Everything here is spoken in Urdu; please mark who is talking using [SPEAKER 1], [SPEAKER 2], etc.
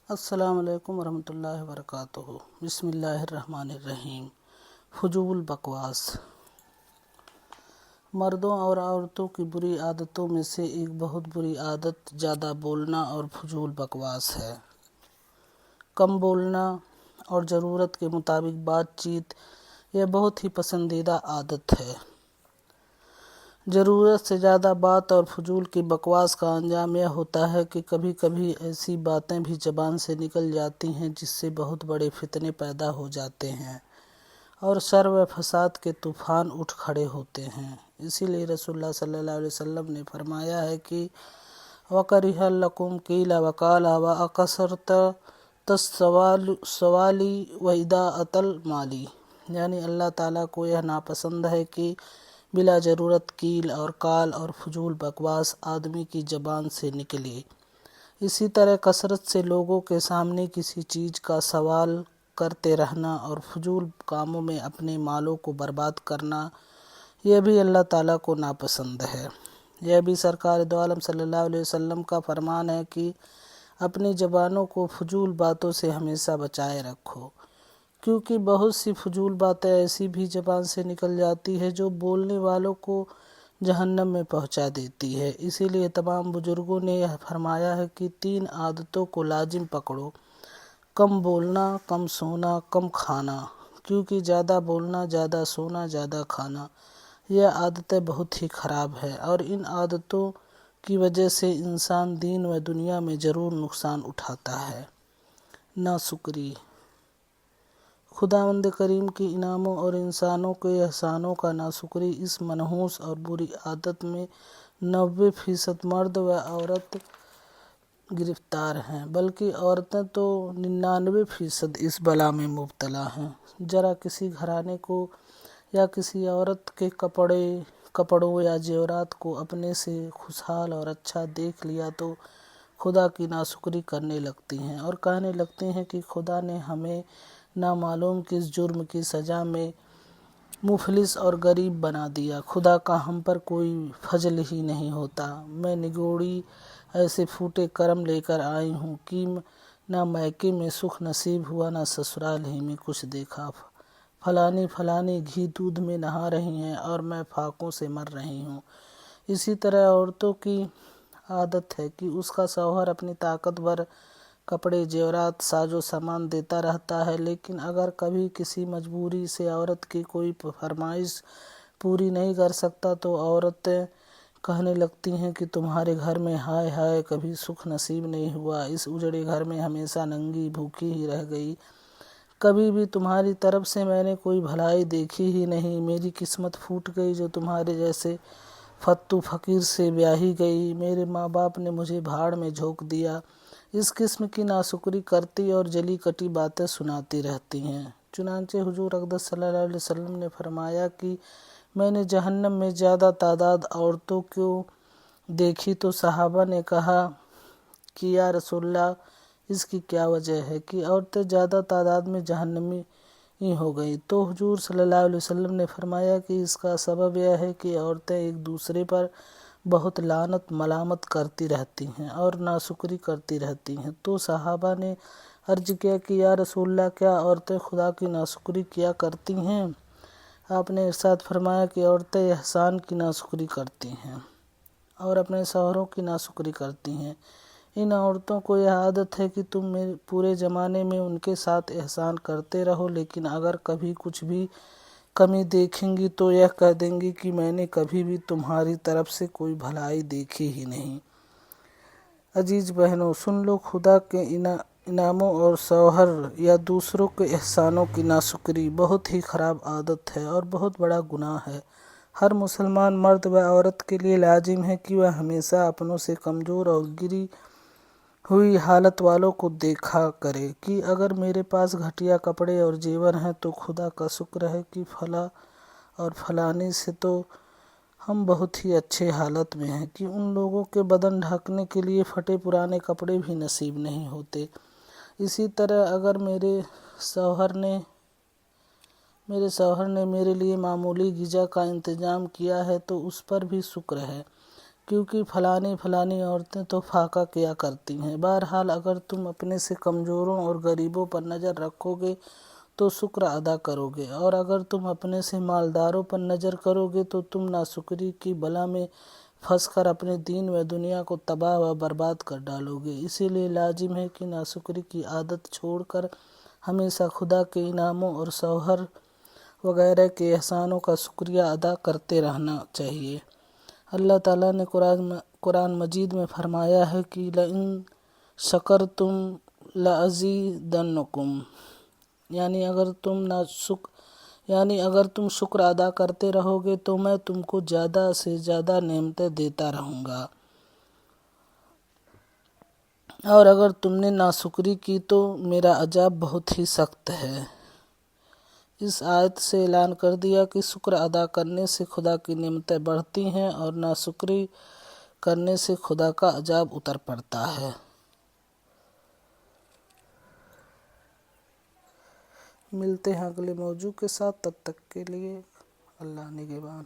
[SPEAKER 1] السلام علیکم ورحمۃ اللہ وبرکاتہ۔ بسم اللہ الرحمن الرحیم۔ فضول بکواس۔ مردوں اور عورتوں کی بری عادتوں میں سے ایک بہت بری عادت زیادہ بولنا اور فضول بکواس ہے۔ کم بولنا اور ضرورت کے مطابق بات چیت یہ بہت ہی پسندیدہ عادت ہے۔ ضرورت سے زیادہ بات اور فضول کی بکواس کا انجام یہ ہوتا ہے کہ کبھی کبھی ایسی باتیں بھی زبان سے نکل جاتی ہیں جس سے بہت بڑے فتنے پیدا ہو جاتے ہیں اور شر و فساد کے طوفان اٹھ کھڑے ہوتے ہیں۔ اسی لیے رسول اللہ صلی اللہ علیہ وسلم نے فرمایا ہے کہ وَكَرِهَ لَكُمْ قِيلَ وَقَالَ وَأَكْثَرْتَ السَّوَالِ وَإِضَاعَةَ الْمَالِ، یعنی اللہ تعالیٰ کو یہ ناپسند ہے کہ بلا ضرورت قیل اور قال اور فضول بکواس آدمی کی زبان سے نکلے۔ اسی طرح کثرت سے لوگوں کے سامنے کسی چیز کا سوال کرتے رہنا اور فضول کاموں میں اپنے مالوں کو برباد کرنا یہ بھی اللہ تعالیٰ کو ناپسند ہے۔ یہ بھی سرکار دو عالم صلی اللہ علیہ وسلم کا فرمان ہے کہ اپنی زبانوں کو فضول باتوں سے ہمیشہ بچائے رکھو، کیونکہ بہت سی فضول باتیں ایسی بھی زبان سے نکل جاتی ہے جو بولنے والوں کو جہنم میں پہنچا دیتی ہے۔ اسی لیے تمام بزرگوں نے یہ فرمایا ہے کہ 3 عادتوں کو لازم پکڑو: کم بولنا، کم سونا، کم کھانا، کیونکہ زیادہ بولنا، زیادہ سونا، زیادہ کھانا یہ عادتیں بہت ہی خراب ہیں اور ان عادتوں کی وجہ سے انسان دین و دنیا میں ضرور نقصان اٹھاتا ہے۔ ناشکری۔ خداوند کریم کی انعاموں اور انسانوں کے احسانوں کا ناشکری اس منحوس اور بری عادت میں 90% مرد و عورت گرفتار ہیں، بلکہ عورتیں تو 99% اس بلا میں مبتلا ہیں۔ ذرا کسی گھرانے کو یا کسی عورت کے کپڑوں یا زیورات کو اپنے سے خوشحال اور اچھا دیکھ لیا تو خدا کی ناشکری کرنے لگتی ہیں اور کہنے لگتی ہیں کہ خدا نے ہمیں نامعلوم کس جرم کی سزا میں مفلس اور غریب بنا دیا، خدا کا ہم پر کوئی فضل ہی نہیں ہوتا۔ میں نگوڑی ایسے پھوٹے کرم لے کر آئی ہوں کہ نہ میکے میں سکھ نصیب ہوا، نہ سسرال ہی میں کچھ دیکھا۔ فلانی گھی دودھ میں نہا رہی ہیں اور میں پھاکوں سے مر رہی ہوں۔ اسی طرح عورتوں کی عادت ہے کہ اس کا شوہر اپنی طاقتور کپڑے، زیورات، ساز و سامان دیتا رہتا ہے، لیکن اگر کبھی کسی مجبوری سے عورت کی کوئی فرمائش پوری نہیں کر سکتا تو عورتیں کہنے لگتی ہیں کہ تمہارے گھر میں ہائے ہائے کبھی سکھ نصیب نہیں ہوا، اس اجڑے گھر میں ہمیشہ ننگی بھوکی ہی رہ گئی، کبھی بھی تمہاری طرف سے میں نے کوئی بھلائی دیکھی ہی نہیں، میری قسمت پھوٹ گئی جو تمہارے جیسے فتو فقیر سے بیاہی گئی، میرے ماں باپ نے مجھے بھاڑ میں جھونک دیا، اس قسم کی ناشکری کرتی اور جلی کٹی باتیں سناتی رہتی ہیں۔ چنانچہ حضور اقدس صلی اللہ علیہ وسلم نے فرمایا کہ میں نے جہنم میں زیادہ تعداد عورتوں کو دیکھی تو صحابہ نے کہا کہ یا رسول اللہ اس کی کیا وجہ ہے کہ عورتیں زیادہ تعداد میں جہنمی ہو گئیں؟ تو حضور صلی اللہ علیہ وسلم نے فرمایا کہ اس کا سبب یہ ہے کہ عورتیں ایک دوسرے پر بہت لعنت ملامت کرتی رہتی ہیں اور ناشکری کرتی رہتی ہیں۔ تو صحابہ نے عرض کیا کہ یا رسول اللہ کیا عورتیں خدا کی ناشکری کیا کرتی ہیں؟ آپ نے ارشاد فرمایا کہ عورتیں احسان کی ناشکری کرتی ہیں اور اپنے شوہروں کی ناشکری کرتی ہیں۔ ان عورتوں کو یہ عادت ہے کہ تم پورے زمانے میں ان کے ساتھ احسان کرتے رہو، لیکن اگر کبھی کچھ بھی کمی دیکھیں گی تو یہ کہہ دیں گی کہ میں نے کبھی بھی تمہاری طرف سے کوئی بھلائی دیکھی ہی نہیں۔ عزیز بہنوں، سن لو، خدا کے انعاموں اور شوہر یا دوسروں کے احسانوں کی ناشکری بہت ہی خراب عادت ہے اور بہت بڑا گناہ ہے۔ ہر مسلمان مرد و عورت کے لیے لازم ہے کہ وہ ہمیشہ اپنوں سے کمزور اور گری ہوئی حالت والوں کو دیکھا کرے کہ اگر میرے پاس گھٹیا کپڑے اور زیور ہیں تو خدا کا شکر ہے کہ فلاں اور فلانی سے تو ہم بہت ہی اچھے حالت میں ہیں کہ ان لوگوں کے بدن ڈھانکنے کے لیے پھٹے پرانے کپڑے بھی نصیب نہیں ہوتے۔ اسی طرح اگر میرے شوہر نے میرے لیے معمولی غذا کا انتظام کیا ہے تو اس پر بھی شکر ہے کیونکہ فلانی عورتیں تو فاقہ کیا کرتی ہیں۔ بہرحال اگر تم اپنے سے کمزوروں اور غریبوں پر نظر رکھو گے تو شکر ادا کرو گے، اور اگر تم اپنے سے مالداروں پر نظر کرو گے تو تم ناشکری کی بلا میں پھنس کر اپنے دین و دنیا کو تباہ و برباد کر ڈالو گے۔ اسی لیے لازم ہے کہ ناشکری کی عادت چھوڑ کر ہمیشہ خدا کے انعاموں اور شوہر وغیرہ کے احسانوں کا شکریہ ادا کرتے رہنا چاہیے۔ اللہ تعالیٰ نے قرآن مجید میں فرمایا ہے کہ لَإِن شَكَرْتُمْ لَأَزِيدَنَّكُمْ، یعنی اگر تم شکر ادا کرتے رہو گے تو میں تم کو زیادہ سے زیادہ نعمتیں دیتا رہوں گا، اور اگر تم نے ناشکری کی تو میرا عذاب بہت ہی سخت ہے۔ اس آیت سے اعلان کر دیا کہ شکر ادا کرنے سے خدا کی نعمتیں بڑھتی ہیں اور ناشکری کرنے سے خدا کا عذاب اتر پڑتا ہے۔ ملتے ہیں اگلے موضوع کے ساتھ، تب تک کے لیے اللہ نگہبان۔